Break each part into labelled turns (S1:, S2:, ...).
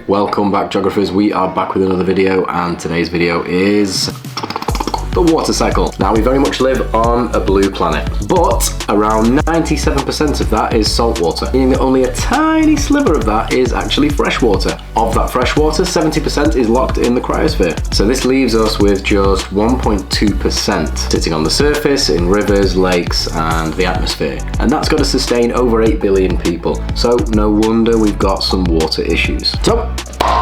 S1: welcome back geographers. We are back with another video, and today's video is the water cycle. Now, we very much live on a blue planet, but around 97% of that is salt water, meaning that only a tiny sliver of that is actually fresh water. Of that fresh water, 70% is locked in the cryosphere. So this leaves us with just 1.2% sitting on the surface, in rivers, lakes, and the atmosphere. And that's got to sustain over 8 billion people. So no wonder we've got some water issues. So,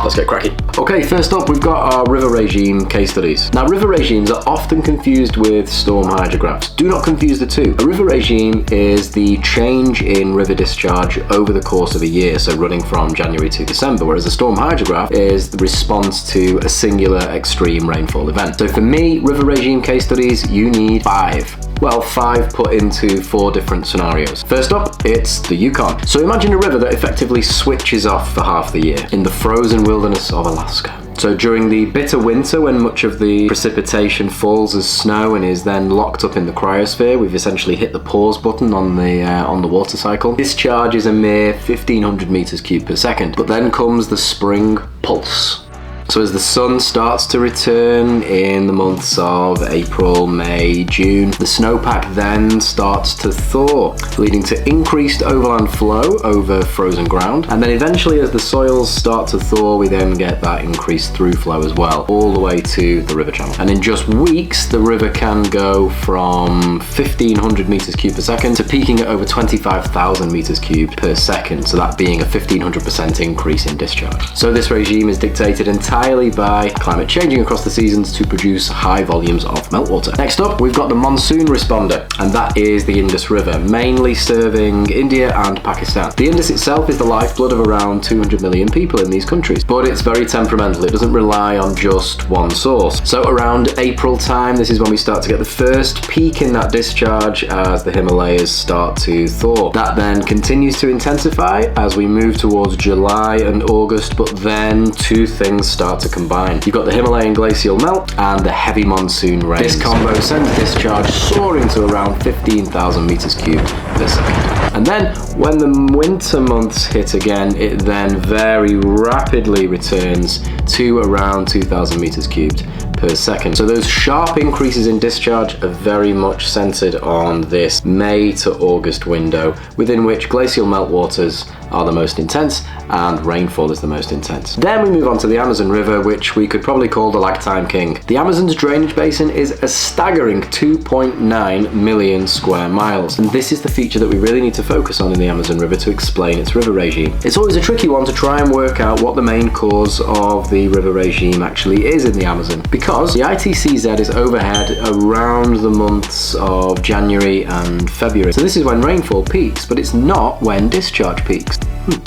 S1: let's get cracking. Okay, first up, we've got our river regime case studies. Now, river regimes are often confused with storm hydrographs. Do not confuse the two. A river regime is the change in river discharge over the course of a year, so running from January to December, whereas a storm hydrograph is the response to a singular extreme rainfall event. So for me, river regime case studies, you need 5. Well, 5 put into 4 different scenarios. First up, it's the Yukon. So imagine a river that effectively switches off for half the year in the frozen wilderness of Alaska. So during the bitter winter, when much of the precipitation falls as snow and is then locked up in the cryosphere, we've essentially hit the pause button on the water cycle. Discharge is a mere 1,500 meters cubed per second. But then comes the spring pulse. So as the sun starts to return in the months of April, May, June, the snowpack then starts to thaw, leading to increased overland flow over frozen ground. And then eventually, as the soils start to thaw, we then get that increased through flow as well, all the way to the river channel. And in just weeks, the river can go from 1,500 meters cubed per second to peaking at over 25,000 meters cubed per second. So that being a 1,500% increase in discharge. So this regime is dictated entirely by climate changing across the seasons to produce high volumes of meltwater. Next up, we've got the monsoon responder, and that is the Indus River, mainly serving India and Pakistan. The Indus itself is the lifeblood of around 200 million people in these countries, but it's very temperamental. It doesn't rely on just one source. So around April time, this is when we start to get the first peak in that discharge as the Himalayas start to thaw. That then continues to intensify as we move towards July and August, but then two things start to combine. You've got the Himalayan glacial melt and the heavy monsoon rains. This combo sends discharge soaring to around 15,000 meters cubed per second. And then when the winter months hit again, it then very rapidly returns to around 2,000 meters cubed per second. So those sharp increases in discharge are very much centered on this May to August window, within which glacial meltwaters are the most intense and rainfall is the most intense. Then we move on to the Amazon River, which we could probably call the lag time king. The Amazon's drainage basin is a staggering 2.9 million square miles, and this is the feature that we really need to focus on in the Amazon River to explain its river regime. It's always a tricky one to try and work out what the main cause of the river regime actually is in the Amazon, because the ITCZ is overhead around the months of January and February. So this is when rainfall peaks, but it's not when discharge peaks.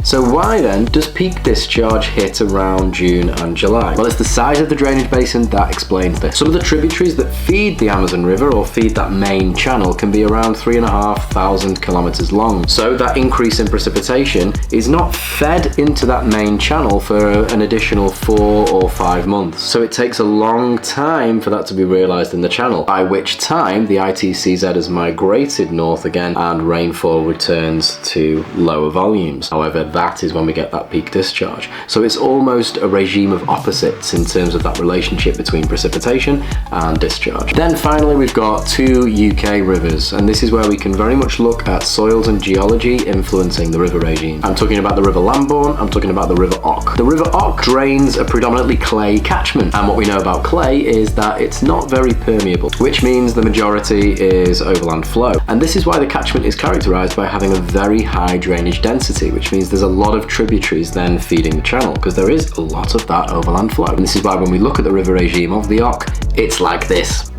S1: So why then does peak discharge hit around June and July? Well, it's the size of the drainage basin that explains this. Some of the tributaries that feed the Amazon River or feed that main channel can be around 3,500 kilometers long. So that increase in precipitation is not fed into that main channel for an additional 4 or 5 months. So it takes a long time for that to be realized in the channel, by which time the ITCZ has migrated north again and rainfall returns to lower volumes. However, that is when we get that peak discharge. So it's almost a regime of opposites in terms of that relationship between precipitation and discharge. Then finally, we've got 2 UK rivers, and this is where we can very much look at soils and geology influencing the river regime. I'm talking about the River Lambourne, I'm talking about the River Och. The River Och drains a predominantly clay catchment, and what we know about clay is that it's not very permeable, which means the majority is overland flow. And this is why the catchment is characterized by having a very high drainage density, which means there's a lot of tributaries then feeding the channel, because there is a lot of that overland flow. And this is why when we look at the river regime of the Och, it's like this.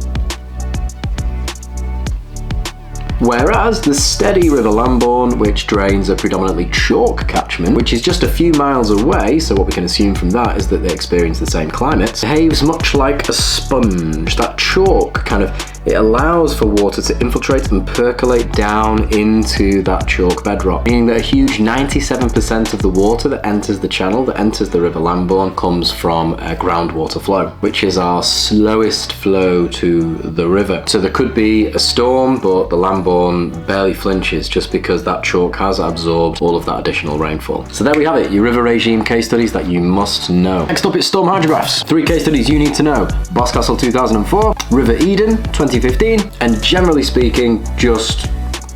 S1: Whereas the steady River Lambourne, which drains a predominantly chalk catchment, which is just a few miles away, so what we can assume from that is that they experience the same climate, behaves much like a sponge. That chalk kind of it allows for water to infiltrate and percolate down into that chalk bedrock, meaning that a huge 97% of the water that enters the channel, that enters the River Lambourne, comes from a groundwater flow, which is our slowest flow to the river. So there could be a storm, but the Lambourne barely flinches just because that chalk has absorbed all of that additional rainfall. So there we have it, your river regime case studies that you must know. Next up is storm hydrographs. 3 case studies you need to know: Boscastle 2004, River Eden 2015, and generally speaking, just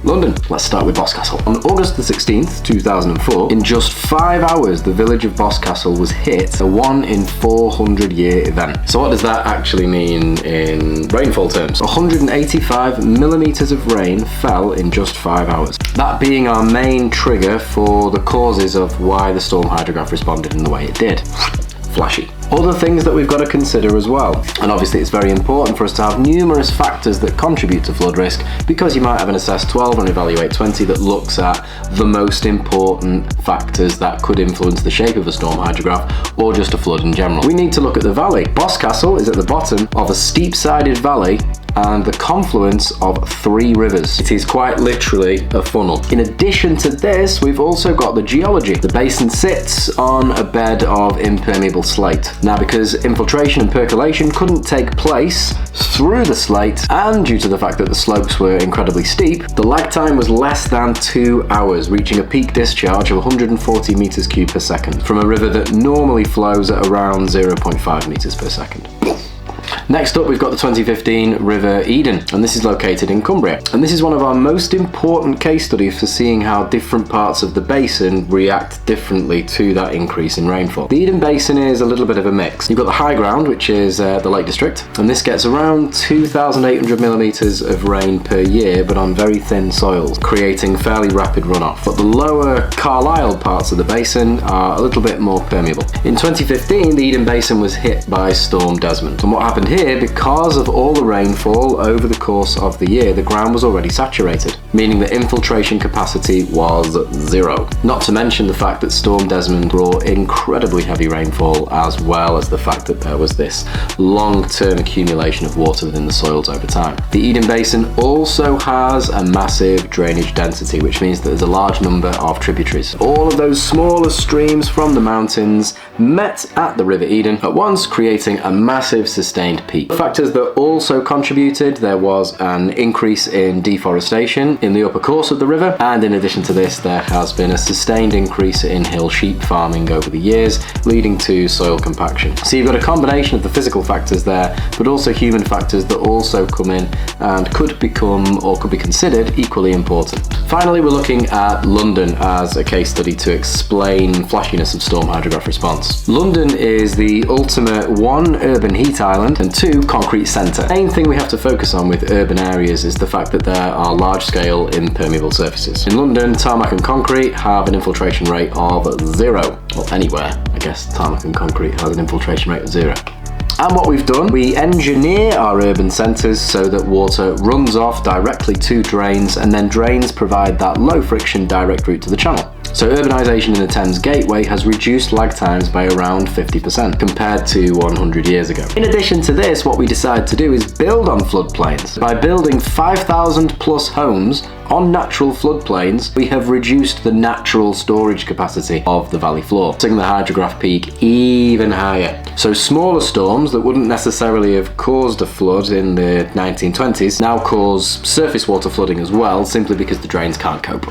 S1: London. Let's start with Boscastle. On August the 16th, 2004, in just 5 hours, the village of Boscastle was hit a 1 in 400 year event. So what does that actually mean in rainfall terms? 185 millimeters of rain fell in just 5 hours. That being our main trigger for the causes of why the storm hydrograph responded in the way it did. Flashy. Other things that we've got to consider as well, and obviously it's very important for us to have numerous factors that contribute to flood risk, because you might have an assess 12 and evaluate 20 that looks at the most important factors that could influence the shape of a storm hydrograph or just a flood in general. We need to look at the valley. Boscastle is at the bottom of a steep-sided valley and the confluence of 3 rivers. It is quite literally a funnel. In addition to this, we've also got the geology. The basin sits on a bed of impermeable slate. Now, because infiltration and percolation couldn't take place through the slate, and due to the fact that the slopes were incredibly steep, the lag time was less than 2 hours, reaching a peak discharge of 140 meters cubed per second from a river that normally flows at around 0.5 meters per second. Next up, we've got the 2015 River Eden, and this is located in Cumbria. And this is one of our most important case studies for seeing how different parts of the basin react differently to that increase in rainfall. The Eden Basin is a little bit of a mix. You've got the high ground, which is the Lake District, and this gets around 2,800 millimeters of rain per year, but on very thin soils, creating fairly rapid runoff. But the lower Carlisle parts of the basin are a little bit more permeable. In 2015, the Eden Basin was hit by Storm Desmond. And what happened here, because of all the rainfall over the course of the year, the ground was already saturated, meaning the infiltration capacity was 0. Not to mention the fact that Storm Desmond brought incredibly heavy rainfall, as well as the fact that there was this long-term accumulation of water within the soils over time. The Eden Basin also has a massive drainage density, which means that there's a large number of tributaries. All of those smaller streams from the mountains met at the River Eden at once, creating a massive sustained peak. Factors that also contributed: there was an increase in deforestation in the upper course of the river, and in addition to this, there has been a sustained increase in hill sheep farming over the years, leading to soil compaction. So you've got a combination of the physical factors there, but also human factors that also come in and could become, or could be considered, equally important. Finally, we're looking at London as a case study to explain flashiness of storm hydrograph response. London is the ultimate 1 urban heat island and 2 concrete centre. The main thing we have to focus on with urban areas is the fact that there are large-scale impermeable surfaces. In London, tarmac and concrete have an infiltration rate of 0. Well, anywhere, I guess tarmac and concrete has an infiltration rate of 0. And what we've done, we engineer our urban centres so that water runs off directly to drains, and then drains provide that low friction direct route to the channel. So urbanisation in the Thames Gateway has reduced lag times by around 50% compared to 100 years ago. In addition to this, what we decided to do is build on floodplains. By building 5,000 plus homes on natural floodplains, we have reduced the natural storage capacity of the valley floor, taking the hydrograph peak even higher. So smaller storms that wouldn't necessarily have caused a flood in the 1920s now cause surface water flooding as well, simply because the drains can't cope.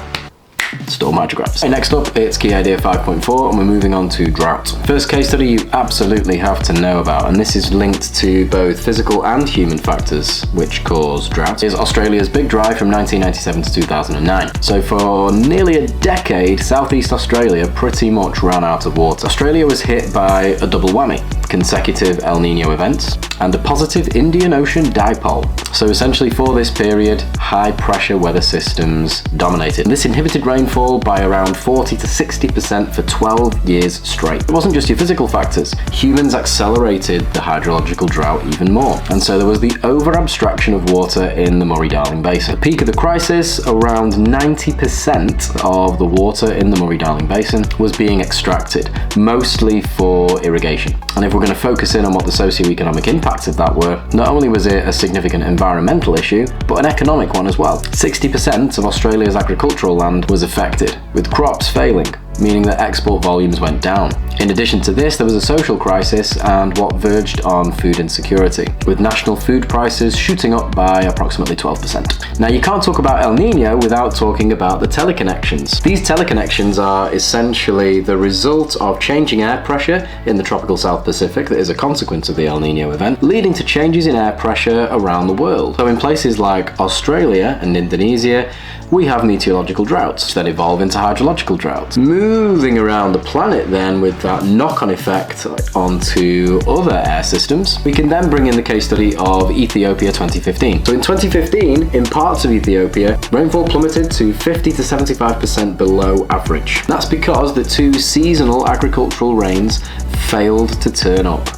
S1: Storm hydrographs. Next up, it's key idea 5.4, and we're moving on to drought. First case study you absolutely have to know about, and this is linked to both physical and human factors which cause drought, is Australia's big dry from 1997 to 2009. So for nearly a decade, Southeast Australia pretty much ran out of water. Australia was hit by a double whammy: consecutive El Nino events and a positive Indian Ocean dipole. So essentially for this period, high pressure weather systems dominated. And this inhibited rainfall by around 40 to 60% for 12 years straight. It wasn't just your physical factors. Humans accelerated the hydrological drought even more. And so there was the over-abstraction of water in the Murray-Darling Basin. At the peak of the crisis, around 90% of the water in the Murray-Darling Basin was being extracted, mostly for irrigation. And if we're we're going to focus in on what the socio-economic impacts of that were, not only was it a significant environmental issue, but an economic one as well. 60% of Australia's agricultural land was affected, with crops failing, meaning that export volumes went down. In addition to this, there was a social crisis and what verged on food insecurity, with national food prices shooting up by approximately 12%. Now, you can't talk about El Nino without talking about the teleconnections. These teleconnections are essentially the result of changing air pressure in the tropical South Pacific that is a consequence of the El Nino event, leading to changes in air pressure around the world. So in places like Australia and Indonesia, we have meteorological droughts that evolve into hydrological droughts. Moving around the planet then with that knock-on effect onto other air systems, we can then bring in the case study of Ethiopia 2015. So in 2015, in parts of Ethiopia, rainfall plummeted to 50 to 75% below average. That's because the two seasonal agricultural rains failed to turn up.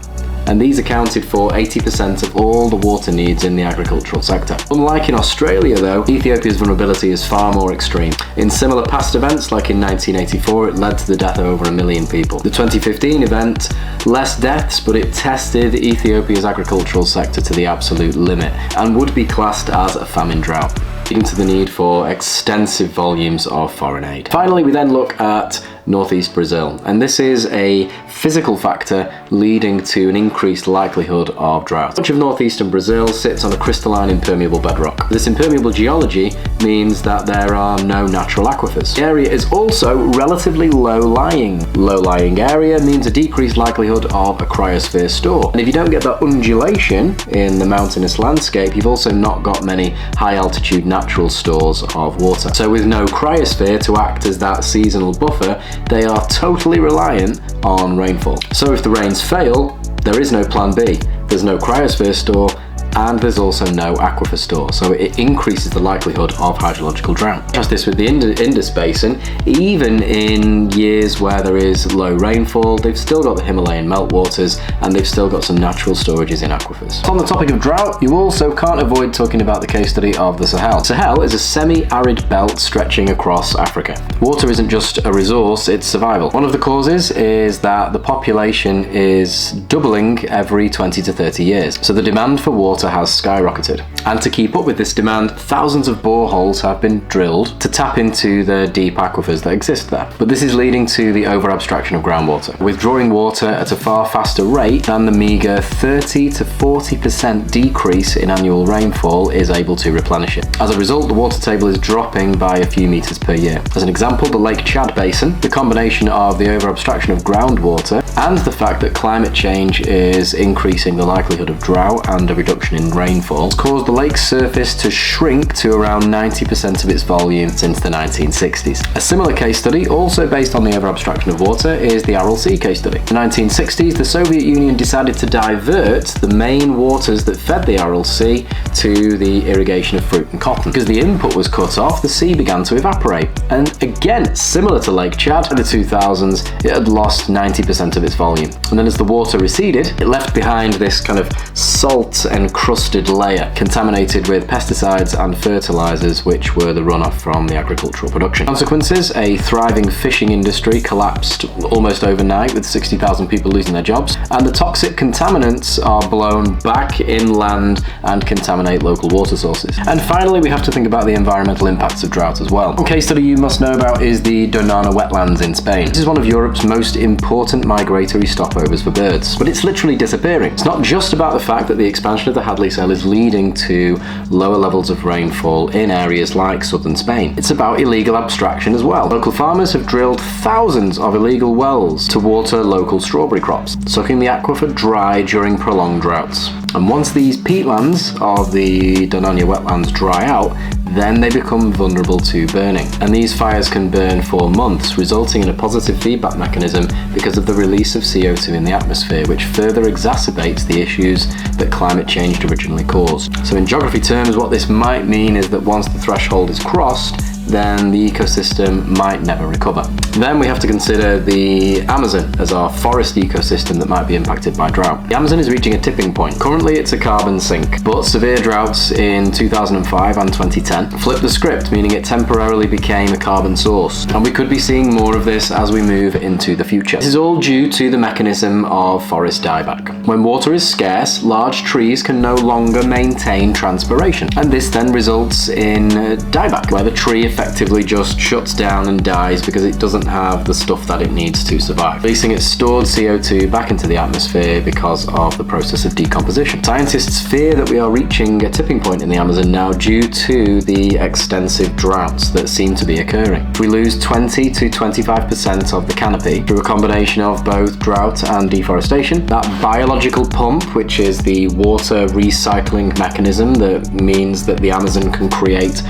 S1: And these accounted for 80% of all the water needs in the agricultural sector. Unlike in Australia though, Ethiopia's vulnerability is far more extreme. In similar past events, like in 1984, it led to the death of over 1 million people. The 2015 event, less deaths, but it tested Ethiopia's agricultural sector to the absolute limit and would be classed as a famine drought, leading to the need for extensive volumes of foreign aid. Finally, we then look at northeast Brazil, and this is a physical factor leading to an increased likelihood of drought. Much of northeastern Brazil sits on a crystalline impermeable bedrock. This impermeable geology means that there are no natural aquifers. The area is also relatively low-lying. Low-lying area means a decreased likelihood of a cryosphere store. And if you don't get that undulation in the mountainous landscape, you've also not got many high-altitude natural stores of water. So with no cryosphere to act as that seasonal buffer, they are totally reliant on rainfall. So if the rains fail, there is no plan B. There's no cryosphere store, and there's also no aquifer store, so it increases the likelihood of hydrological drought. Just this with the Indus Basin, even in years where there is low rainfall, they've still got the Himalayan meltwaters and they've still got some natural storages in aquifers. On the topic of drought, you also can't avoid talking about the case study of the Sahel. Sahel is a semi-arid belt stretching across Africa. Water isn't just a resource, it's survival. One of the causes is that the population is doubling every 20 to 30 years, so the demand for water has skyrocketed. And to keep up with this demand, thousands of boreholes have been drilled to tap into the deep aquifers that exist there. But this is leading to the over-abstraction of groundwater, withdrawing water at a far faster rate than the meagre 30 to 40% decrease in annual rainfall is able to replenish it. As a result, the water table is dropping by a few meters per year. As an example, the Lake Chad Basin, the combination of the over-abstraction of groundwater and the fact that climate change is increasing the likelihood of drought and a reduction in rainfall, has caused the lake's surface to shrink to around 90% of its volume since the 1960s. A similar case study, also based on the over-abstraction of water, is the Aral Sea case study. In the 1960s, the Soviet Union decided to divert the main waters that fed the Aral Sea to the irrigation of fruit and cotton. Because the input was cut off, the sea began to evaporate. And again, similar to Lake Chad, in the 2000s, it had lost 90% of its volume. And then as the water receded, it left behind this kind of salt encrusted layer, contaminated with pesticides and fertilizers, which were the runoff from the agricultural production. Consequences: a thriving fishing industry collapsed almost overnight, with 60,000 people losing their jobs, and the toxic contaminants are blown back inland and contaminate local water sources. And finally, we have to think about the environmental impacts of drought as well. One case study you must know about is the Doñana wetlands in Spain. This is one of Europe's most important migratory stopovers for birds, but it's literally disappearing. It's not just about the fact that the expansion of the Hadley cell is leading to lower levels of rainfall in areas like southern Spain. It's about illegal abstraction as well. Local farmers have drilled thousands of illegal wells to water local strawberry crops, sucking the aquifer dry during prolonged droughts. And once these peatlands of the Doñana wetlands dry out, then they become vulnerable to burning. And these fires can burn for months, resulting in a positive feedback mechanism because of the release of CO2 in the atmosphere, which further exacerbates the issues that climate change originally caused. So in geography terms, what this might mean is that once the threshold is crossed, then the ecosystem might never recover. Then we have to consider the Amazon as our forest ecosystem that might be impacted by drought. The Amazon is reaching a tipping point. Currently it's a carbon sink, but severe droughts in 2005 and 2010 flipped the script, meaning it temporarily became a carbon source. And we could be seeing more of this as we move into the future. This is all due to the mechanism of forest dieback. When water is scarce, large trees can no longer maintain transpiration, and this then results in dieback, where the tree effectively just shuts down and dies because it doesn't have the stuff that it needs to survive, releasing its stored CO2 back into the atmosphere because of the process of decomposition. Scientists fear that we are reaching a tipping point in the Amazon now due to the extensive droughts that seem to be occurring. If we lose 20 to 25% of the canopy through a combination of both drought and deforestation, that biological pump, which is the water recycling mechanism that means that the Amazon can create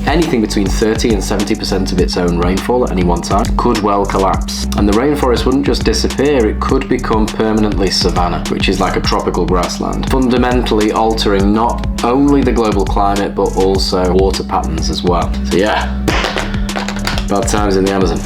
S1: anything between 30 and 70% of its own rainfall at any one time, could well collapse. And the rainforest wouldn't just disappear, it could become permanently savanna, which is like a tropical grassland, fundamentally altering not only the global climate but also water patterns as well. So yeah, bad times in the Amazon.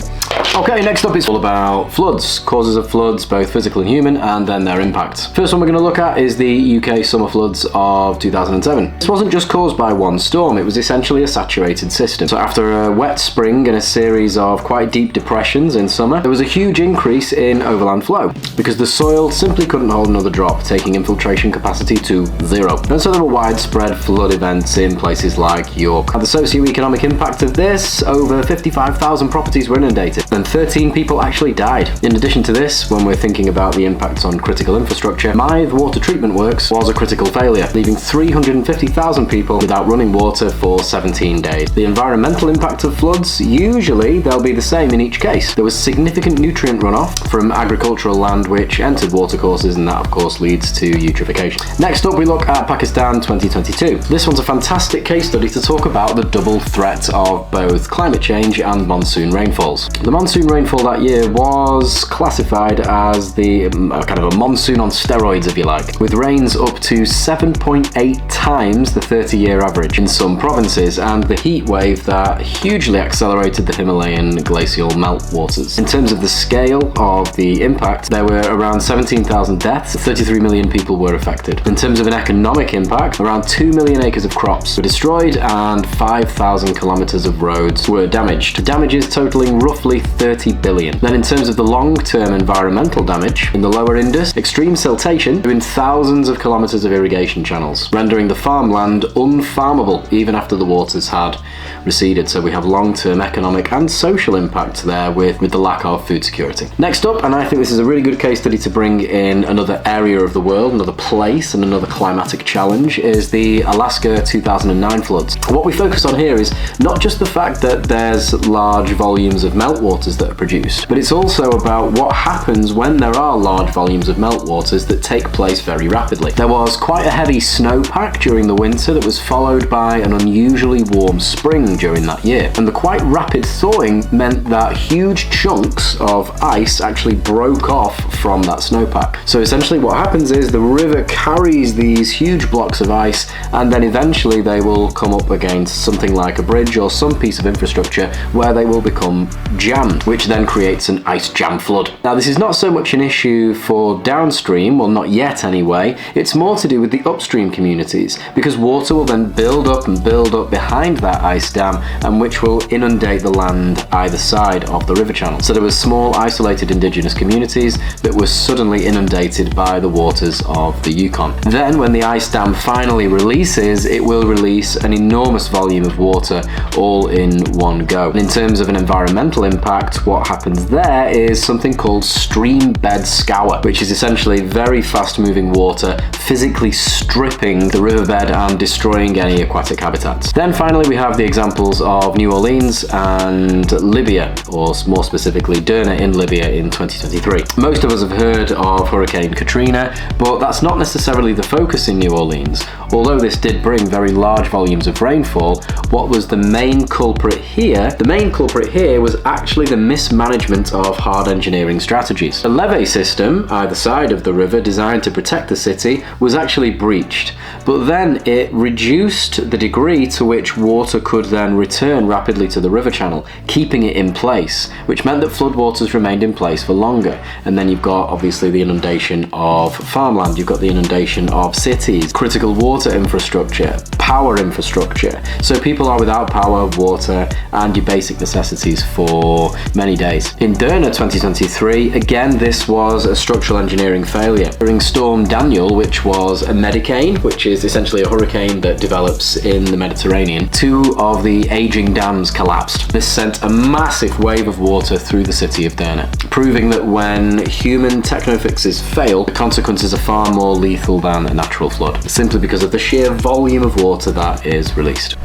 S1: Okay, next up is all about floods, causes of floods, both physical and human, and then their impact. First one we're going to look at is the UK summer floods of 2007. This wasn't just caused by one storm, it was essentially a saturated system. So after a wet spring and a series of quite deep depressions in summer, there was a huge increase in overland flow because the soil simply couldn't hold another drop, taking infiltration capacity to zero. And so there were widespread flood events in places like York. Now, the socio-economic impact of this, over 55,000 properties were inundated, and 13 people actually died. In addition to this, when we're thinking about the impacts on critical infrastructure, Mythe Water Treatment Works was a critical failure, leaving 350,000 people without running water for 17 days. The environmental impact of floods, usually they'll be the same in each case. There was significant nutrient runoff from agricultural land which entered watercourses, and that of course leads to eutrophication. Next up we look at Pakistan 2022. This one's a fantastic case study to talk about the double threat of both climate change and monsoon rainfalls. The monsoon rainfall that year was classified as the kind of a monsoon on steroids, if you like, with rains up to 7.8 times the 30-year average in some provinces, and the heat wave that hugely accelerated the Himalayan glacial meltwaters. In terms of the scale of the impact, there were around 17,000 deaths, 33 million people were affected. In terms of an economic impact, around 2 million acres of crops were destroyed and 5,000 kilometers of roads were damaged. Damages totaling roughly 30 billion. Then in terms of the long-term environmental damage, in the lower Indus, extreme siltation ruined thousands of kilometers of irrigation channels, rendering the farmland unfarmable even after the waters had receded. So we have long-term economic and social impact there with the lack of food security. Next up, and I think this is a really good case study to bring in another area of the world, another place and another climatic challenge, is the Alaska 2009 floods. What we focus on here is not just the fact that there's large volumes of meltwaters that are produced, but it's also about what happens when there are large volumes of meltwaters that take place very rapidly. There was quite a heavy snowpack during the winter that was followed by an unusually warm spring during that year, and the quite rapid thawing meant that huge chunks of ice actually broke off from that snowpack. So essentially what happens is the river carries these huge blocks of ice, and then eventually they will come up against something like a bridge or some piece of infrastructure where they will become jammed, which then creates an ice jam flood. Now this is not so much an issue for downstream, well not yet anyway, it's more to do with the upstream communities, because water will then build up and build up behind that ice dam, and which will inundate the land either side of the river channel. So there were small isolated indigenous communities that were suddenly inundated by the waters of the Yukon. Then when the ice dam finally releases, it will release an enormous volume of water all in one go. And in terms of an environmental impact, what happens there is something called stream bed scour, which is essentially very fast moving water physically stripping the riverbed and destroying any aquatic habitats. Then finally we have the examples of New Orleans and Libya, or more specifically Derna in Libya in 2023. Most of us have heard of Hurricane Katrina, but that's not necessarily the focus in New Orleans. Although this did bring very large volumes of rainfall, what was the main culprit here? The main culprit here was actually the mismanagement of hard engineering strategies. A levee system, either side of the river, designed to protect the city, was actually breached, but then it reduced the degree to which water could then return rapidly to the river channel, keeping it in place, which meant that floodwaters remained in place for longer. And then you've got obviously the inundation of farmland, you've got the inundation of cities, critical water infrastructure, power infrastructure. So people are without power, water, and your basic necessities for many days. In Derna 2023, again, this was a structural engineering failure. During Storm Daniel, which was a medicane, which is essentially a hurricane that develops in the Mediterranean, 2 of the aging dams collapsed. This sent a massive wave of water through the city of Derna, proving that when human techno-fixes fail, the consequences are far more lethal than a natural flood, simply because of the sheer volume of water that is released.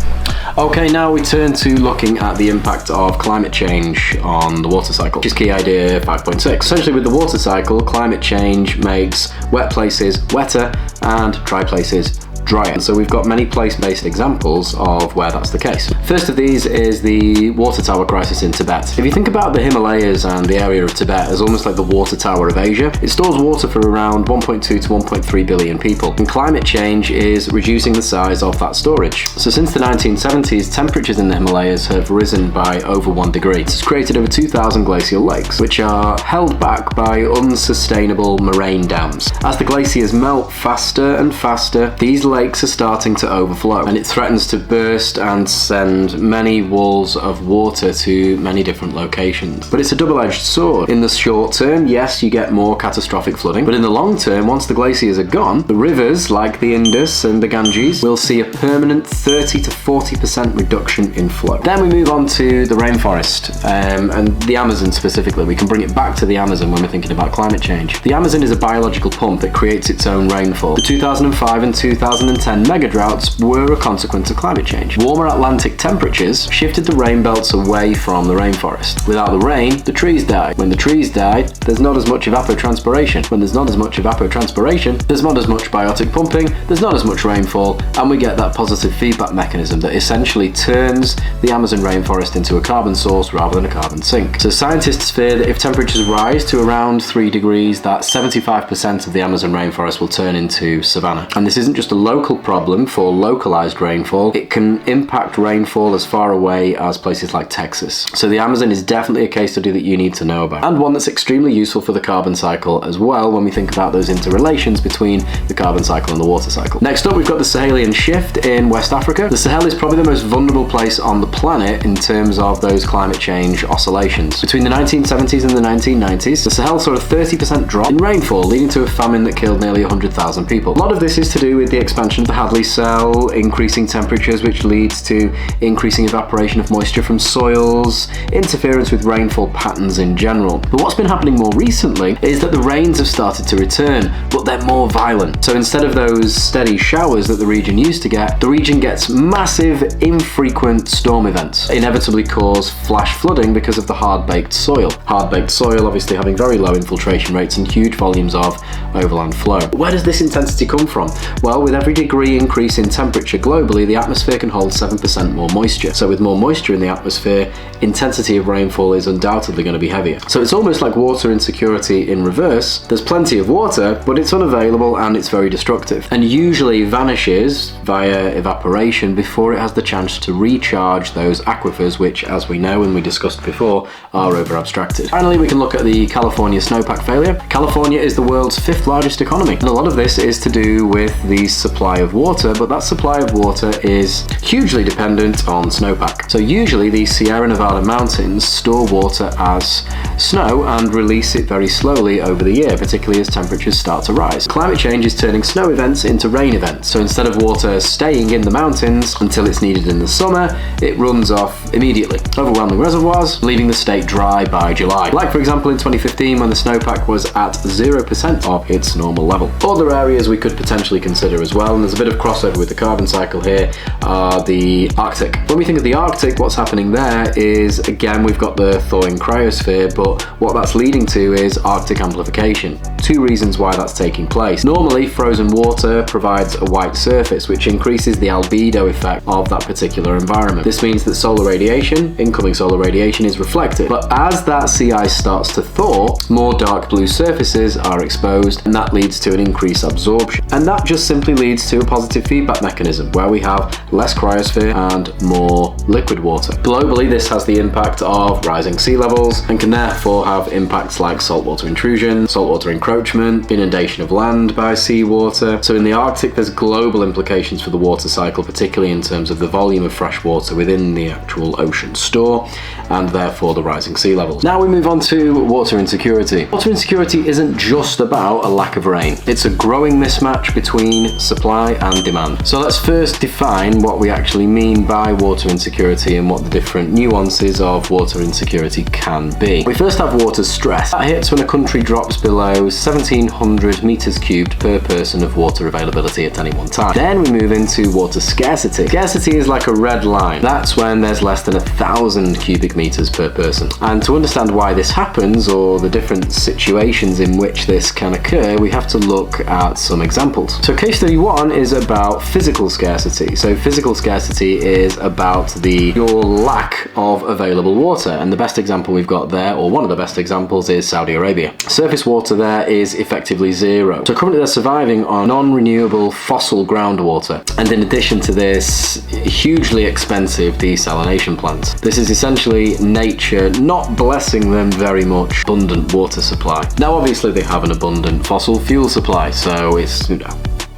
S1: Okay, now we turn to looking at the impact of climate change on the water cycle, which is key idea 5.6. Essentially, with the water cycle, climate change makes wet places wetter and dry places drier. So we've got many place-based examples of where that's the case. First of these is the water tower crisis in Tibet. If you think about the Himalayas and the area of Tibet as almost like the water tower of Asia, it stores water for around 1.2 to 1.3 billion people. And climate change is reducing the size of that storage. So since the 1970s, temperatures in the Himalayas have risen by over 1 degree. It's created over 2,000 glacial lakes, which are held back by unsustainable moraine dams. As the glaciers melt faster and faster, these lakes are starting to overflow, and it threatens to burst and send many walls of water to many different locations. But it's a double-edged sword. In the short term, yes, you get more catastrophic flooding, but in the long term, once the glaciers are gone, the rivers like the Indus and the Ganges will see a permanent 30 to 40% reduction in flow. Then we move on to the rainforest, and the Amazon specifically. We can bring it back to the Amazon when we're thinking about climate change. The Amazon is a biological pump that creates its own rainfall. The 2005 and 2010 mega droughts were a consequence of climate change. Warmer Atlantic temperatures shifted the rain belts away from the rainforest. Without the rain, the trees died. When the trees died, there's not as much evapotranspiration. When there's not as much evapotranspiration, there's not as much biotic pumping, there's not as much rainfall, and we get that positive feedback mechanism that essentially turns the Amazon rainforest into a carbon source rather than a carbon sink. So scientists fear that if temperatures rise to around 3 degrees, that 75% of the Amazon rainforest will turn into savanna. And this isn't just a local problem for localized rainfall, it can impact rainfall as far away as places like Texas. So the Amazon is definitely a case study that you need to know about, and one that's extremely useful for the carbon cycle as well when we think about those interrelations between the carbon cycle and the water cycle. Next up, we've got the Sahelian shift in West Africa. The Sahel is probably the most vulnerable place on the planet in terms of those climate change oscillations. Between the 1970s and the 1990s, the Sahel saw a 30% drop in rainfall, leading to a famine that killed nearly 100,000 people. A lot of this is to do with the expansion of the Hadley cell, increasing temperatures, which leads to increasing evaporation of moisture from soils, interference with rainfall patterns in general. But what's been happening more recently is that the rains have started to return, but they're more violent. So instead of those steady showers that the region used to get, the region gets massive, infrequent storm events, inevitably cause flash flooding because of the hard-baked soil. Hard-baked soil obviously having very low infiltration rates and huge volumes of overland flow. But where does this intensity come from? Well, with every degree increase in temperature globally, the atmosphere can hold 7% more moisture. So with more moisture in the atmosphere, intensity of rainfall is undoubtedly going to be heavier. So it's almost like water insecurity in reverse. There's plenty of water, but it's unavailable and it's very destructive, and usually vanishes via evaporation before it has the chance to recharge those aquifers, which, as we know and we discussed before, are over abstracted. Finally, we can look at the California snowpack failure. California is the world's 5th largest economy, and a lot of this is to do with the supply of water, but that supply of water is hugely dependent on snowpack. So usually these Sierra Nevada mountains store water as snow and release it very slowly over the year, particularly as temperatures start to rise. Climate change is turning snow events into rain events. So instead of water staying in the mountains until it's needed in the summer, it runs off immediately, overwhelming reservoirs, leaving the state dry by July. Like for example in 2015 when the snowpack was at 0% of its normal level. Other areas we could potentially consider as well, and there's a bit of crossover with the carbon cycle here, are the Arctic. When we think of the Arctic, what's happening there is, again, we've got the thawing cryosphere, but but what that's leading to is Arctic amplification. Two reasons why that's taking place. Normally, frozen water provides a white surface, which increases the albedo effect of that particular environment. This means that solar radiation, incoming solar radiation, is reflected. But as that sea ice starts to thaw, more dark blue surfaces are exposed, and that leads to an increased absorption. And that just simply leads to a positive feedback mechanism, where we have less cryosphere and more liquid water. Globally, this has the impact of rising sea levels and can therefore have impacts like saltwater intrusion, saltwater encroachment, inundation of land by seawater. So in the Arctic, there's global implications for the water cycle, particularly in terms of the volume of fresh water within the actual ocean store, and therefore the rising sea levels. Now we move on to water insecurity. Water insecurity isn't just about a lack of rain. It's a growing mismatch between supply and demand. So let's first define what we actually mean by water insecurity and what the different nuances of water insecurity can be. We first have water stress. That hits when a country drops below 1700 meters cubed per person of water availability at any one time. Then we move into water scarcity. Scarcity is like a red line. That's when there's less than 1,000 cubic meters per person. And to understand why this happens, or the different situations in which this can occur, we have to look at some examples. So case study 1 is about physical scarcity. So physical scarcity is about your lack of available water, and the best example we've got there, or one of the best examples, is Saudi Arabia. Surface water there is effectively zero. So currently they're surviving on non-renewable fossil groundwater, and in addition to this, hugely expensive desalination plants. This is essentially nature not blessing them very much abundant water supply. Now obviously they have an abundant fossil fuel supply, so it's,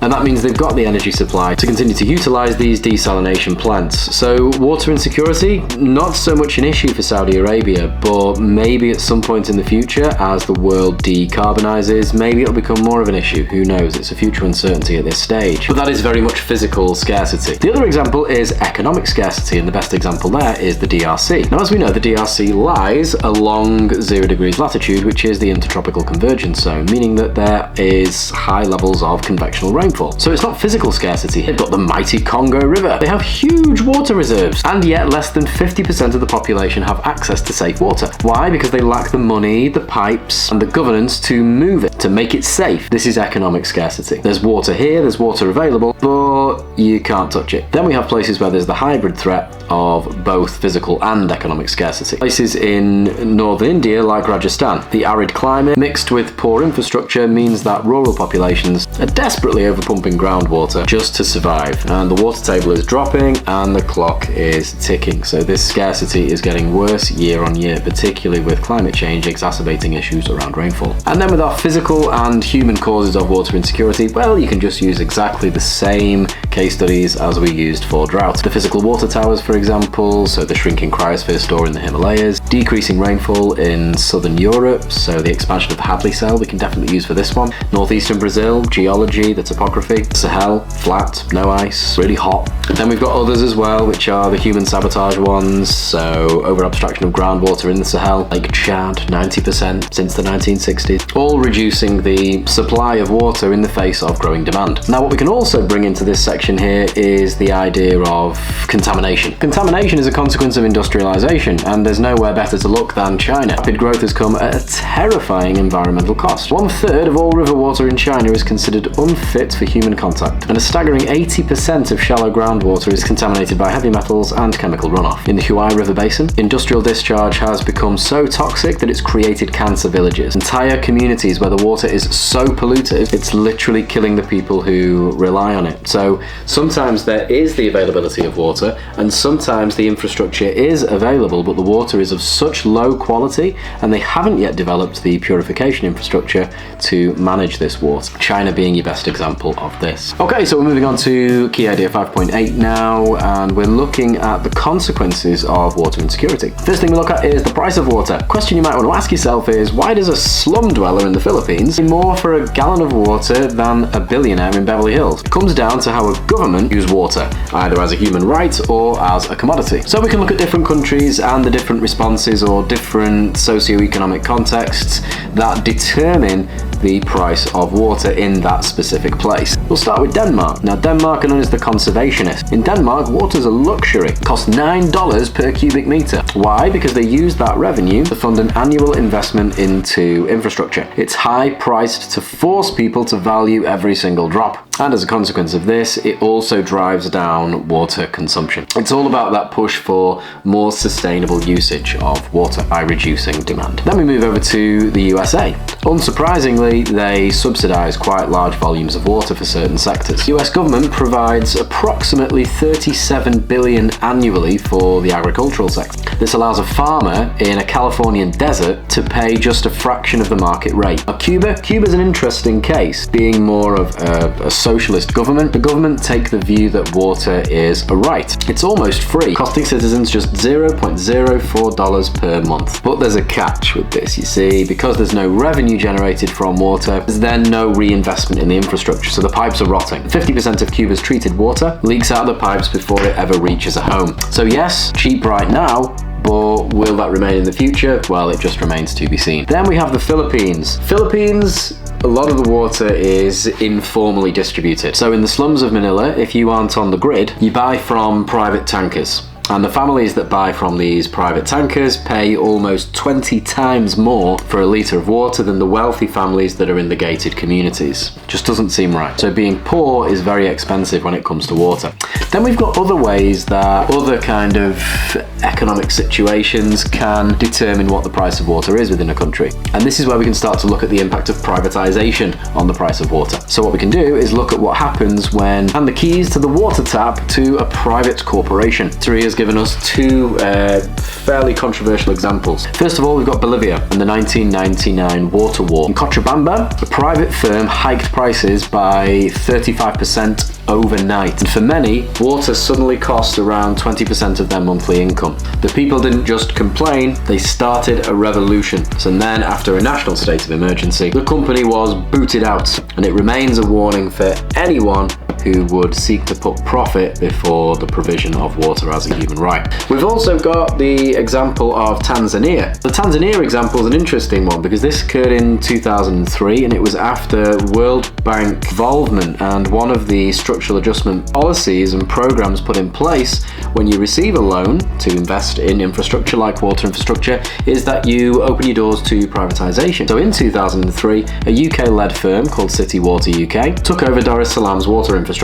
S1: and that means they've got the energy supply to continue to utilize these desalination plants. So water insecurity, not so much an issue for Saudi Arabia, but maybe at some point in the future, as the world decarbonizes, maybe it'll become more of an issue. Who knows? It's a future uncertainty at this stage. But that is very much physical scarcity. The other example is economic scarcity, and the best example there is the DRC. Now, as we know, the DRC lies along 0 degrees latitude, which is the intertropical convergence zone, meaning that there is high levels of convectional rainfall. So it's not physical scarcity. They've got the mighty Congo River. They have huge water reserves, and yet less than 50% of the population have access to safe water. Why? Because they lack the money, the pipes, and the governance to move it, to make it safe. This is economic scarcity. There's water here, there's water available, but you can't touch it. Then we have places where there's the hybrid threat of both physical and economic scarcity. Places in northern India, like Rajasthan. The arid climate mixed with poor infrastructure means that rural populations are desperately overpumping groundwater just to survive, and the water table is dropping and the clock is ticking. So this scarcity is getting worse year on year, particularly with climate change exacerbating issues around rainfall. And then with our physical and human causes of water insecurity, well, you can just use exactly the same case studies as we used for drought. The physical water towers, for example, so the shrinking cryosphere store in the Himalayas, decreasing rainfall in southern Europe, so the expansion of the Hadley cell we can definitely use for this one. Northeastern Brazil, geology, the topography, Sahel, flat, no ice, really hot. Then we've got others as well, which are the human sabotage ones, so over abstraction of groundwater in the Sahel, Lake Chad, 90% since the 1960s, all reducing the supply of water in the face of growing demand. Now what we can also bring into this section here is the idea of contamination. Contamination is a consequence of industrialization, and there's nowhere better to look than China. Rapid growth has come at a terrifying environmental cost. 1/3 of all river water in China is considered unfit for human contact, and a staggering 80% of shallow groundwater is contaminated by heavy metals and chemical runoff. In the Huai River Basin, industrial discharge has become so toxic that it's created cancer villages. Entire communities where the water is so polluted, it's literally killing the people who rely on it. So sometimes there is the availability of water, and sometimes the infrastructure is available, but the water is of such low quality, and they haven't yet developed the purification infrastructure to manage this water. China being your best example of this. Okay, so we're moving on to key idea 5.8 now, and we're looking at the consequences of water insecurity. First thing we look at is the price of water. Question you might want to ask yourself is, why does a slum dweller in the Philippines pay more for a gallon of water than a billionaire in Beverly Hills? It comes down to how a government use water, either as a human right or as a commodity. So we can look at different countries and the different responses or different socio-economic contexts that determine the price of water in that specific place. We'll start with Denmark. Now, Denmark are known as the conservationists. In Denmark, water's a luxury. It costs $9 per cubic meter. Why? Because they use that revenue to fund an annual investment into infrastructure. It's high priced to force people to value every single drop. And as a consequence of this, it also drives down water consumption. It's all about that push for more sustainable usage of water by reducing demand. Then we move over to the USA. Unsurprisingly, they subsidize quite large volumes of water for certain sectors. The US government provides approximately $37 billion annually for the agricultural sector. This allows a farmer in a Californian desert to pay just a fraction of the market rate. Now, Cuba's an interesting case, being more of a socialist government. The government take the view that water is a right. It's almost free, costing citizens just $0.04 per month. But there's a catch with this, you see, because there's no revenue generated from water, there's then no reinvestment in the infrastructure, so the pipes are rotting. 50% of Cuba's treated water leaks out of the pipes before it ever reaches a home. So yes, cheap right now, but will that remain in the future? Well, it just remains to be seen. Then we have the Philippines. A lot of the water is informally distributed. So in the slums of Manila, if you aren't on the grid, you buy from private tankers. And the families that buy from these private tankers pay almost 20 times more for a litre of water than the wealthy families that are in the gated communities. Just doesn't seem right. So being poor is very expensive when it comes to water. Then we've got other ways that other kind of economic situations can determine what the price of water is within a country. And this is where we can start to look at the impact of privatization on the price of water. So what we can do is look at what happens when hand the keys to the water tap to a private corporation. Syria's given us two fairly controversial examples. First of all, we've got Bolivia and the 1999 water war. In Cochabamba, a private firm hiked prices by 35% overnight. And for many, water suddenly cost around 20% of their monthly income. The people didn't just complain, they started a revolution. So then, after a national state of emergency, the company was booted out. And it remains a warning for anyone who would seek to put profit before the provision of water as a human right. We've also got the example of Tanzania. The Tanzania example is an interesting one because this occurred in 2003 and it was after World Bank involvement, and one of the structural adjustment policies and programs put in place when you receive a loan to invest in infrastructure like water infrastructure is that you open your doors to privatisation. So in 2003, a UK-led firm called City Water UK took over Dar es Salaam's water infrastructure.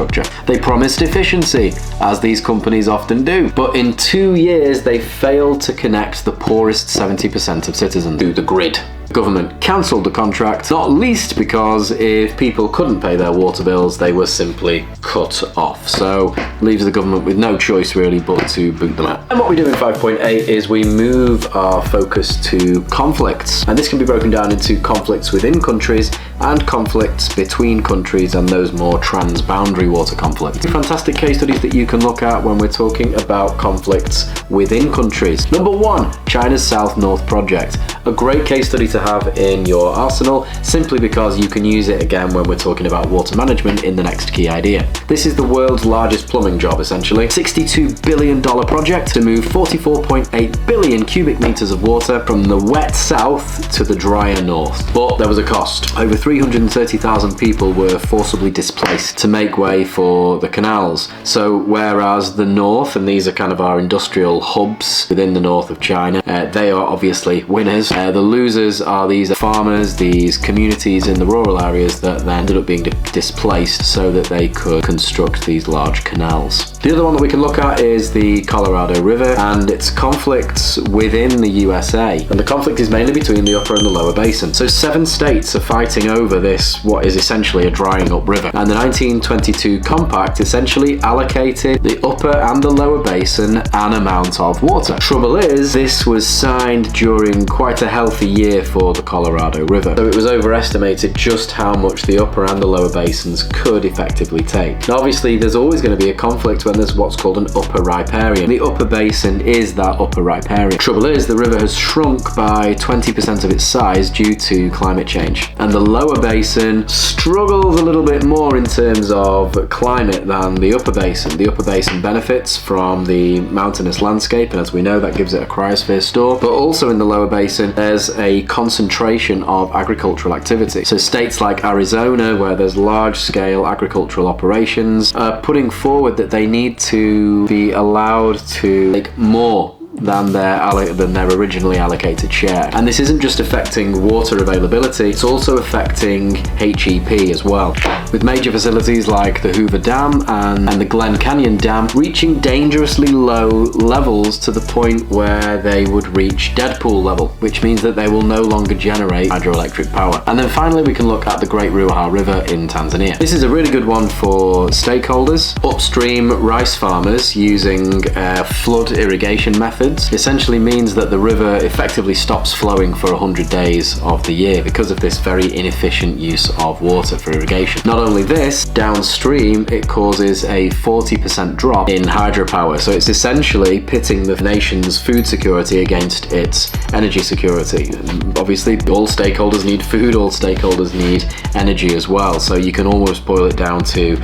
S1: They promised efficiency, as these companies often do, but in 2 years they failed to connect the poorest 70% of citizens to the grid. The government cancelled the contract, not least because if people couldn't pay their water bills, they were simply cut off. So leaves the government with no choice really but to boot them out. And what we do in 5.8 is we move our focus to conflicts. And this can be broken down into conflicts within countries and conflicts between countries and those more trans-boundary water conflicts. Fantastic case studies that you can look at when we're talking about conflicts within countries. Number 1, China's South-North project. A great case study to have in your arsenal, simply because you can use it again when we're talking about water management in the next key idea. This is the world's largest plumbing job, essentially. $62 billion project to move 44.8 billion cubic meters of water from the wet south to the drier north. But there was a cost. Over 330,000 people were forcibly displaced to make way for the canals. So whereas the north, and these are kind of our industrial hubs within the north of China, they are obviously winners. The losers are these farmers, these communities in the rural areas that then ended up being displaced so that they could construct these large canals. The other one that we can look at is the Colorado River and its conflicts within the USA. And the conflict is mainly between the upper and the lower basin. So 7 states are fighting over this, what is essentially a drying up river. And the 1922 compact essentially allocated the upper and the lower basin an amount of water. Trouble is, this was signed during quite a healthy year for the Colorado River. So it was overestimated just how much the upper and the lower basins could effectively take. Now obviously there's always going to be a conflict when there's what's called an upper riparian. The upper basin is that upper riparian. Trouble is, the river has shrunk by 20% of its size due to climate change. And the lower lower basin struggles a little bit more in terms of climate than the upper basin. The upper basin benefits from the mountainous landscape, and as we know, that gives it a cryosphere store. But also in the lower basin, there's a concentration of agricultural activity. So states like Arizona, where there's large-scale agricultural operations, are putting forward that they need to be allowed to take more than their originally allocated share. And this isn't just affecting water availability, it's also affecting HEP as well, with major facilities like the Hoover Dam and the Glen Canyon Dam reaching dangerously low levels to the point where they would reach dead pool level, which means that they will no longer generate hydroelectric power. And then finally we can look at the Great Ruaha River in Tanzania. This is a really good one for stakeholders. Upstream rice farmers using flood irrigation methods essentially means that the river effectively stops flowing for 100 days of the year because of this very inefficient use of water for irrigation. Not only this, downstream it causes a 40% drop in hydropower, so it's essentially pitting the nation's food security against its energy security. And obviously all stakeholders need food, all stakeholders need energy as well, so you can almost boil it down to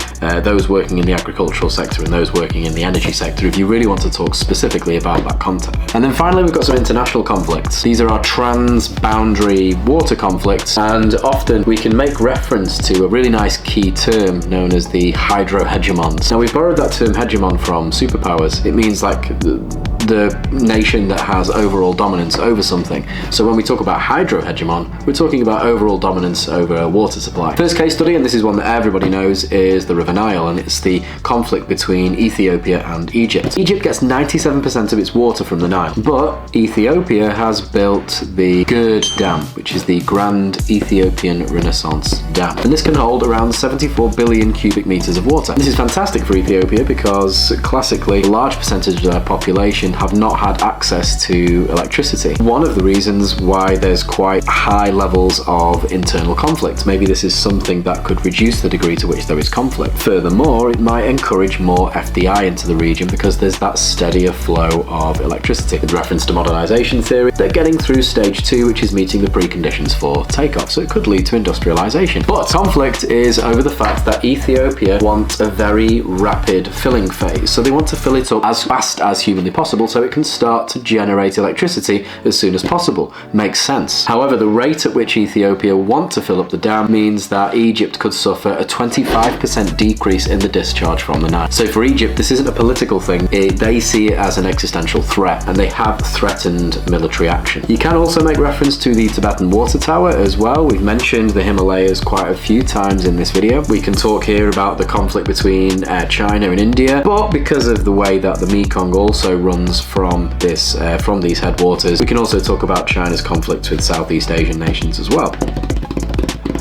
S1: those working in the agricultural sector and those working in the energy sector if you really want to talk specifically about that context. And then finally we've got some international conflicts. These are our trans-boundary water conflicts, and often we can make reference to a really nice key term known as the hydrohegemons. Now we've borrowed that term hegemon from superpowers. It means like the nation that has overall dominance over something. So when we talk about hydrohegemon, we're talking about overall dominance over a water supply. First case study, and this is one that everybody knows, is the River Nile, and it's the conflict between Ethiopia and Egypt. Egypt gets 97% of its water from the Nile, but Ethiopia has built the Gerd Dam, which is the Grand Ethiopian Renaissance Dam, and this can hold around 74 billion cubic meters of water. This is fantastic for Ethiopia because classically a large percentage of their population have not had access to electricity. One of the reasons why there's quite high levels of internal conflict. Maybe this is something that could reduce the degree to which there is conflict. Furthermore, it might encourage more FDI into the region because there's that steadier flow of electricity. With reference to modernisation theory, they're getting through stage 2, which is meeting the preconditions for takeoff, so it could lead to industrialisation. But conflict is over the fact that Ethiopia wants a very rapid filling phase, so they want to fill it up as fast as humanly possible so it can start to generate electricity as soon as possible. Makes sense. However, the rate at which Ethiopia want to fill up the dam means that Egypt could suffer a 25% decrease in the discharge from the Nile. So for Egypt, this isn't a political thing. They see it as an existential threat, and they have threatened military action. You can also make reference to the Tibetan water tower as well. We've mentioned the Himalayas quite a few times in this video. We can talk here about the conflict between China and India, but because of the way that the Mekong also runs from these headwaters, we can also talk about China's conflict with Southeast Asian nations as well.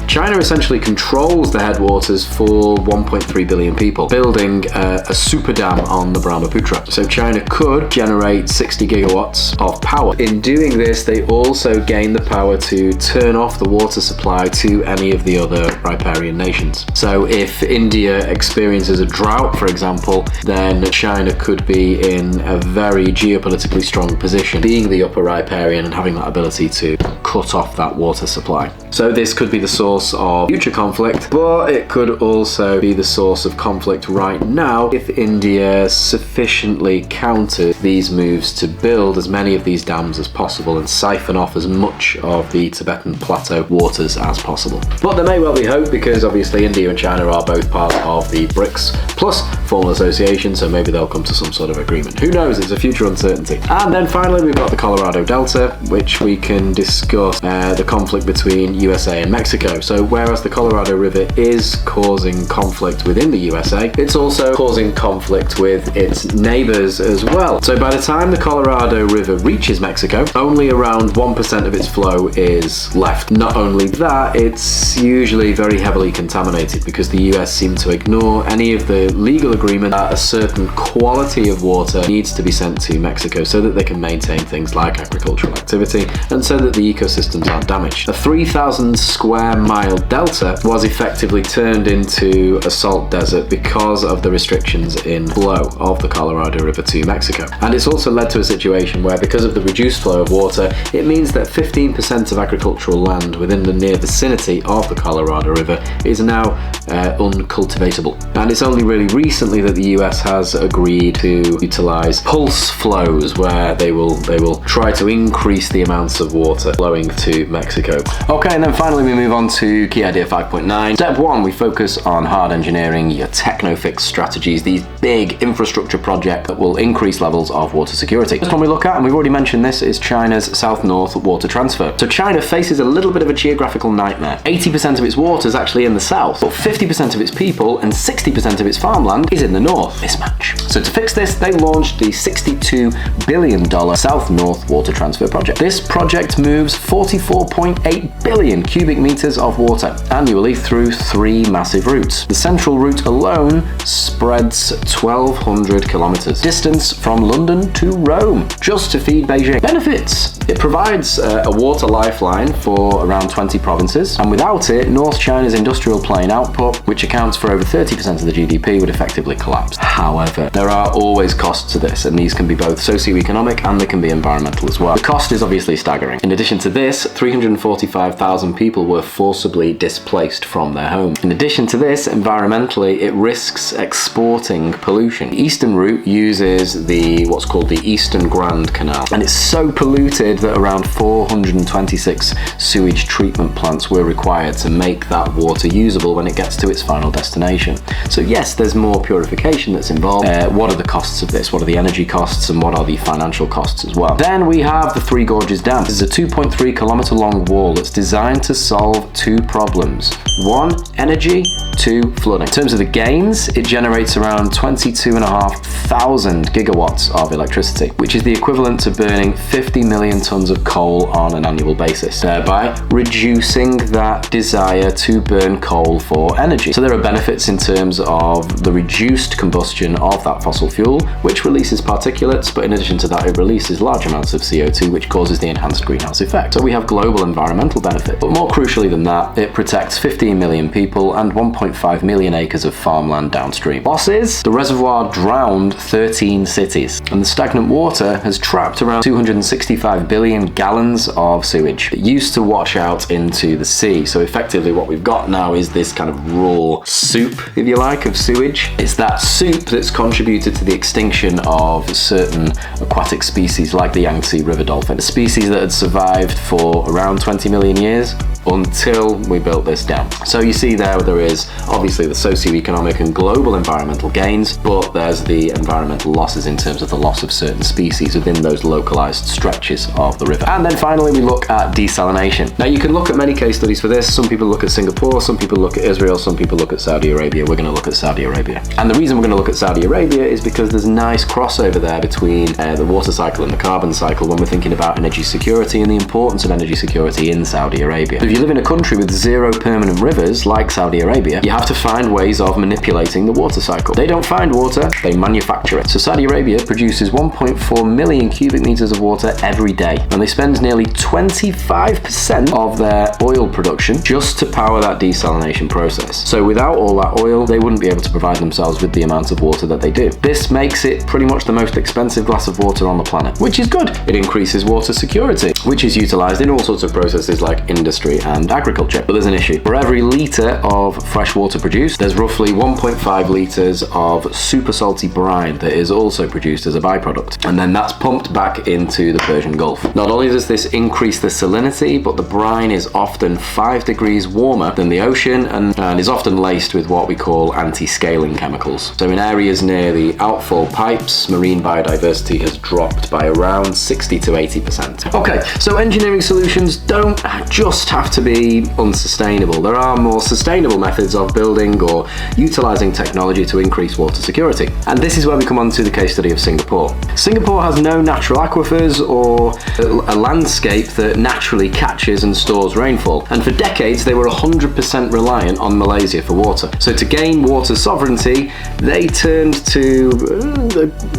S1: China essentially controls the headwaters for 1.3 billion people, building a super dam on the Brahmaputra. So China could generate 60 gigawatts of power. In doing this, they also gain the power to turn off the water supply to any of the other riparian nations. So if India experiences a drought, for example, then China could be in a very geopolitically strong position, being the upper riparian and having that ability to cut off that water supply. So this could be the source of future conflict, but it could also be the source of conflict right now if India sufficiently countered these moves to build as many of these dams as possible and siphon off as much of the Tibetan plateau waters as possible. But there may well be hope, because obviously India and China are both part of the BRICS Plus formal association, so maybe they'll come to some sort of agreement. Who knows? It's a future uncertainty. And then finally we've got the Colorado Delta, which we can discuss the conflict between USA and Mexico. So whereas the Colorado River is causing conflict within the USA, it's also causing conflict with its neighbors as well. So by the time the Colorado River reaches Mexico, only around 1% of its flow is left. Not only that, it's usually very heavily contaminated because the US seem to ignore any of the legal agreement that a certain quality of water needs to be sent to Mexico so that they can maintain things like agricultural activity and so that the ecosystem ecosystems aren't damaged. A 3,000 square mile delta was effectively turned into a salt desert because of the restrictions in flow of the Colorado River to Mexico. And it's also led to a situation where, because of the reduced flow of water, it means that 15% of agricultural land within the near vicinity of the Colorado River is now uncultivatable. And it's only really recently that the US has agreed to utilize pulse flows, where they will try to increase the amounts of water flowing to Mexico. Okay, and then finally we move on to key idea 5.9. Step 1, we focus on hard engineering, your techno-fix strategies, these big infrastructure projects that will increase levels of water security. First one we look at, and we've already mentioned this, is China's south-north water transfer. So China faces a little bit of a geographical nightmare. 80% of its water is actually in the south, but 50% of its people and 60% of its farmland is in the north. Mismatch. So to fix this, they launched the $62 billion South-North Water Transfer Project. This project moves 44.8 billion cubic meters of water annually through 3 massive routes. The central route alone spreads 1,200 kilometers, distance from London to Rome, just to feed Beijing. Benefits: it provides a water lifeline for around 20 provinces, and without it, North China's industrial plane output, which accounts for over 30% of the GDP, would effectively collapse. However, there are always costs to this, and these can be both socio-economic and they can be environmental as well. The cost is obviously staggering. In addition to this, 345,000 people were forcibly displaced from their home. In addition to this, environmentally, it risks exporting pollution. The eastern route uses what's called the Eastern Grand Canal, and it's so polluted that around 426 sewage treatment plants were required to make that water usable when it gets to its final destination. So yes, there's more purification that's involved. What are the costs of this? What are the energy costs, and what are the financial costs as well? Then we have the Three Gorges Dam. This is a 2.3 kilometer long wall that's designed to solve 2 problems. 1, energy. 2, flooding. In terms of the gains, it generates around 22,500 gigawatts of electricity, which is the equivalent to burning 50 million tons of coal on an annual basis, thereby reducing that desire to burn coal for energy. So there are benefits in terms of the reduced combustion of that fossil fuel, which releases particulates, but in addition to that, it releases large amounts of CO2, which causes the enhanced greenhouse effect. So we have global environmental benefit, but more crucially than that, it protects 15 million people and 1.5 million acres of farmland downstream. Losses: the reservoir drowned 13 cities, and the stagnant water has trapped around 265 billion gallons of sewage. It used to wash out into the sea, so effectively what we've got now is this kind of raw soup, if you like, of sewage. It's that soup that's contributed to the extinction of certain aquatic species like the Yangtze river dolphin, a species that had survived for around 20 million years until we built this dam. So you see there is obviously the socio-economic and global environmental gains, but there's the environmental losses in terms of the loss of certain species within those localized stretches of the river. And then finally we look at desalination. Now you can look at many case studies for this. Some people look at Singapore, some people look at Israel, some people look at Saudi Arabia. We're going to look at Saudi Arabia. And the reason we're going to look at Saudi Arabia is because there's a nice crossover there between the water cycle and the carbon cycle when we're thinking about energy security and the importance of energy security in Saudi Arabia. If you live in a country with 0 permanent rivers like Saudi Arabia, you have to find ways of manipulating the water cycle. They don't find water, they manufacture it. So Saudi Arabia produces 1.4 million cubic meters of water every day, and they spend nearly 25% of their oil production just to power that desalination process. So without all that oil, they wouldn't be able to provide themselves with the amount of water that they do. This makes it pretty much the most expensive glass of water on the planet, which is good. It increases water security, which is utilized in all sorts of processes like industry and agriculture. But there's an issue. For every litre of fresh water produced, there's roughly 1.5 litres of super salty brine that is also produced as a byproduct. And then that's pumped back into the Persian Gulf. Not only does this increase the salinity, but the brine is often 5 degrees warmer than the ocean and is often laced with what we call anti-scaling chemicals. So in areas near the outfall pipes, marine biodiversity has dropped by around 60 to 80%. Okay, so engineering solutions don't just have to be unsustainable. There are more sustainable methods of building or utilising technology to increase water security. And this is where we come on to the case study of Singapore. Singapore has no natural aquifers or a landscape that naturally catches and stores rainfall. And for decades, they were 100% reliant on Malaysia for water. So to gain water sovereignty, they turned to,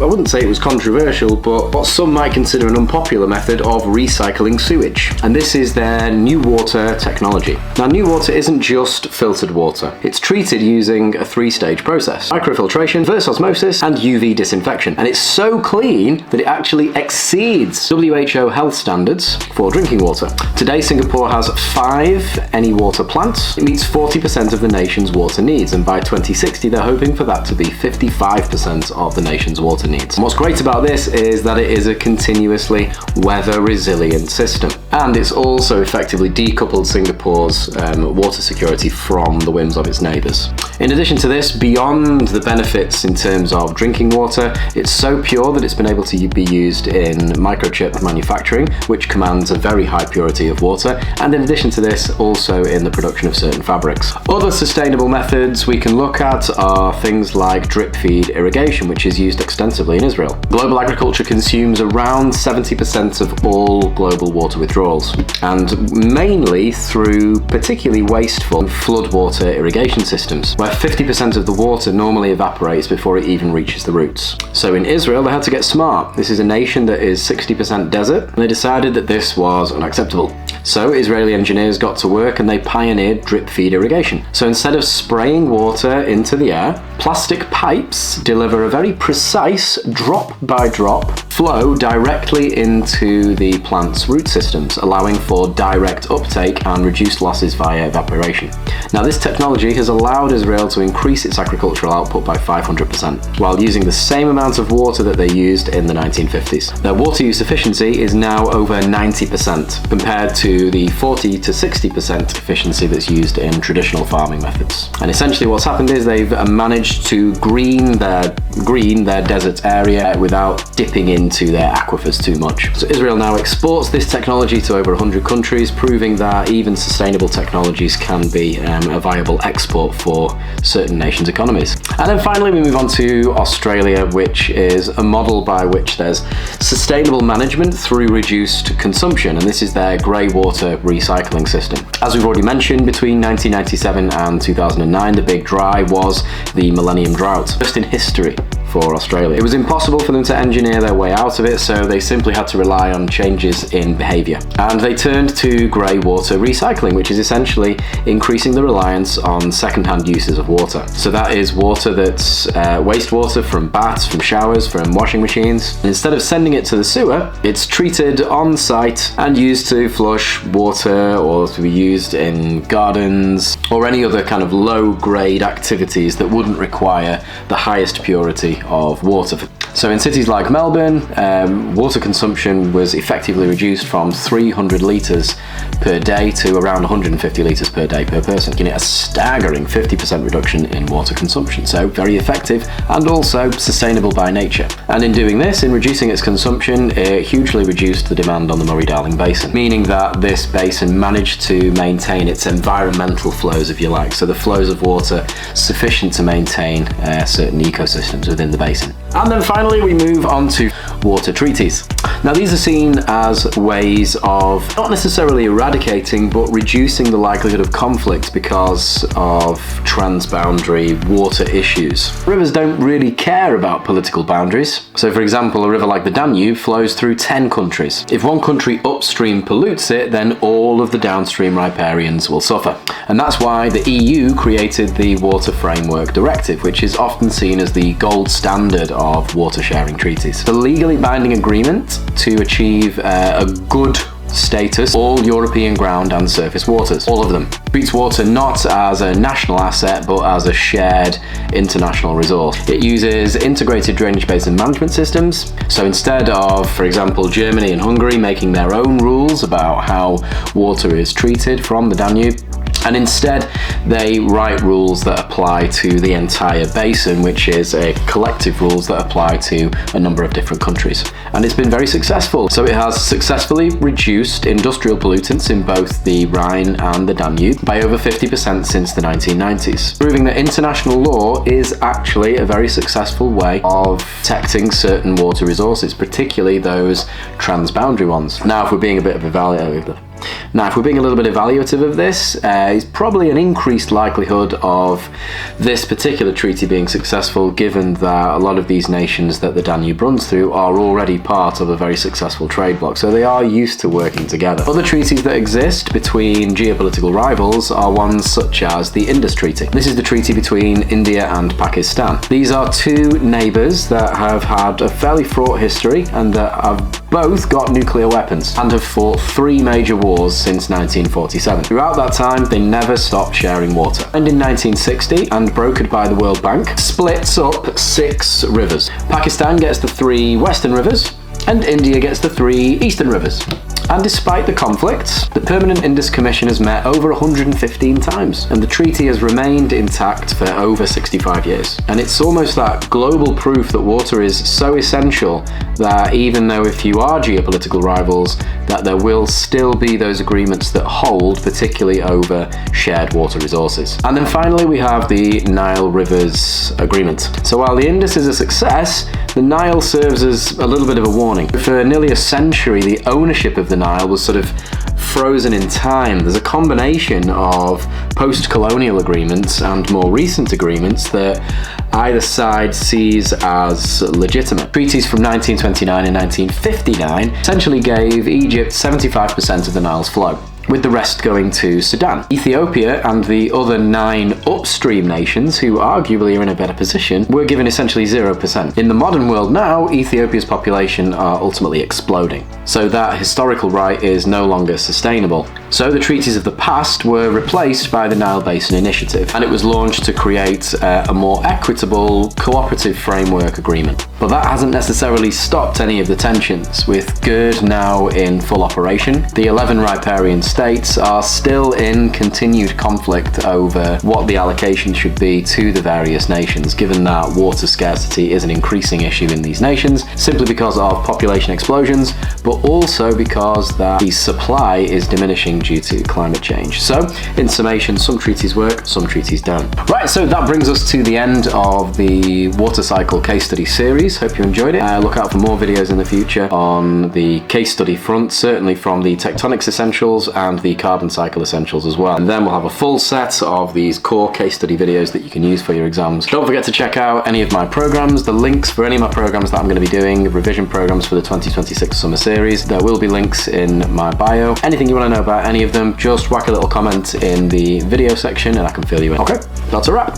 S1: I wouldn't say it was controversial, but what some might consider an unpopular method of recycling sewage. And this is their new water technology. Now, new water isn't just filtered water. It's treated using a 3-stage process: microfiltration, reverse osmosis, and UV disinfection. And it's so clean that it actually exceeds WHO health standards for drinking water. Today, Singapore has 5 any water plants. It meets 40% of the nation's water needs, and by 2060, they're hoping for that to be 55% of the nation's water needs. And what's great about this is that it is a continuously weather-resilient system, and it's also effectively decoupled Singapore's water security from the whims of its neighbours. In addition to this, beyond the benefits in terms of drinking water, it's so pure that it's been able to be used in microchip manufacturing, which commands a very high purity of water, and in addition to this, also in the production of certain fabrics. Other sustainable methods we can look at are things like drip feed irrigation, which is used extensively in Israel. Global agriculture consumes around 70% of all global water withdrawals, and mainly through particularly wasteful floodwater irrigation systems, where 50% of the water normally evaporates before it even reaches the roots. So in Israel, they had to get smart. This is a nation that is 60% desert, and they decided that this was unacceptable. So Israeli engineers got to work and they pioneered drip feed irrigation. So instead of spraying water into the air, plastic pipes deliver a very precise drop-by-drop flow directly into the plant's root systems, allowing for direct uptake and reduced losses via evaporation. Now, this technology has allowed Israel to increase its agricultural output by 500%, while using the same amount of water that they used in the 1950s. Their water use efficiency is now over 90%, compared to the 40 to 60% efficiency that's used in traditional farming methods. And essentially what's happened is they've managed to green their desert area without dipping into their aquifers too much. So Israel now exports this technology to over 100 countries, proving that even sustainable technologies can be a viable export for certain nations' economies. And then finally we move on to Australia, which is a model by which there's sustainable management through reduced consumption, and this is their grey water recycling system. As we've already mentioned, between 1997 and 2009, the big dry was the Millennium Drought, first in history for Australia. It was impossible for them to engineer their way out of it, so they simply had to rely on changes in behaviour. And they turned to grey water recycling, which is essentially increasing the reliance on second-hand uses of water. So that is water that's wastewater from baths, from showers, from washing machines. And instead of sending it to the sewer, it's treated on site and used to flush water, or to be used in gardens, or any other kind of low-grade activities that wouldn't require the highest purity of water. So in cities like Melbourne, water consumption was effectively reduced from 300 litres per day to around 150 litres per day per person, giving it a staggering 50% reduction in water consumption. So very effective and also sustainable by nature. And in doing this, in reducing its consumption, it hugely reduced the demand on the Murray-Darling Basin, meaning that this basin managed to maintain its environmental flows, if you like, so the flows of water sufficient to maintain certain ecosystems within the basin. And then finally we move on to water treaties. Now these are seen as ways of not necessarily eradicating but reducing the likelihood of conflict because of transboundary water issues. Rivers don't really care about political boundaries. So for example, a river like the Danube flows through 10 countries. If one country upstream pollutes it, then all of the downstream riparians will suffer. And that's why the EU created the Water Framework Directive, which is often seen as the gold standard of water sharing treaties. The legally binding agreement to achieve a good status, all European ground and surface waters, all of them. Treats water not as a national asset but as a shared international resource. It uses integrated drainage basin management systems. So instead of, for example, Germany and Hungary making their own rules about how water is treated from the Danube, And instead they write rules that apply to the entire basin, which is a collective rules that apply to a number of different countries. And it's been very successful. So it has successfully reduced industrial pollutants in both the Rhine and the Danube by over 50% since the 1990s, proving that international law is actually a very successful way of protecting certain water resources, particularly those transboundary ones. Now, if we're being a little bit evaluative of this, is probably an increased likelihood of this particular treaty being successful, given that a lot of these nations that the Danube runs through are already part of a very successful trade bloc, so they are used to working together. Other treaties that exist between geopolitical rivals are ones such as the Indus Treaty. This is the treaty between India and Pakistan. These are two neighbours that have had a fairly fraught history and that have both got nuclear weapons and have fought 3 major wars since 1947. Throughout that time, they never stopped sharing water. And in 1960, and brokered by the World Bank, splits up 6 rivers. Pakistan gets the 3 western rivers, and India gets the 3 eastern rivers. And despite the conflicts, the Permanent Indus Commission has met over 115 times, and the treaty has remained intact for over 65 years. And it's almost that global proof that water is so essential that even though if you are geopolitical rivals, that there will still be those agreements that hold, particularly over shared water resources. And then finally, we have the Nile Rivers Agreement. So while the Indus is a success, the Nile serves as a little bit of a warning. For nearly a century, the ownership of the Nile was sort of frozen in time. There's a combination of post-colonial agreements and more recent agreements that either side sees as legitimate. Treaties from 1929 and 1959 essentially gave Egypt 75% of the Nile's flow, with the rest going to Sudan. Ethiopia and the other 9 upstream nations, who arguably are in a better position, were given essentially 0%. In the modern world now, Ethiopia's population are ultimately exploding, so that historical right is no longer sustainable. So the treaties of the past were replaced by the Nile Basin Initiative, and it was launched to create a more equitable, cooperative framework agreement. But that hasn't necessarily stopped any of the tensions. With GERD now in full operation, the 11 riparian states are still in continued conflict over what the allocation should be to the various nations, given that water scarcity is an increasing issue in these nations, simply because of population explosions, but also because that the supply is diminishing due to climate change. So, in summation, some treaties work, some treaties don't. Right, so that brings us to the end of the water cycle case study series. Hope you enjoyed it. Look out for more videos in the future on the case study front, certainly from the tectonics essentials and the carbon cycle essentials as well. And then we'll have a full set of these core case study videos that you can use for your exams. Don't forget to check out any of my programs, the links for any of my programs that I'm going to be doing, revision programs for the 2026 summer series. There will be links in my bio. Anything you want to know about any of them, just whack a little comment in the video section and I can fill you in. Okay, that's a wrap.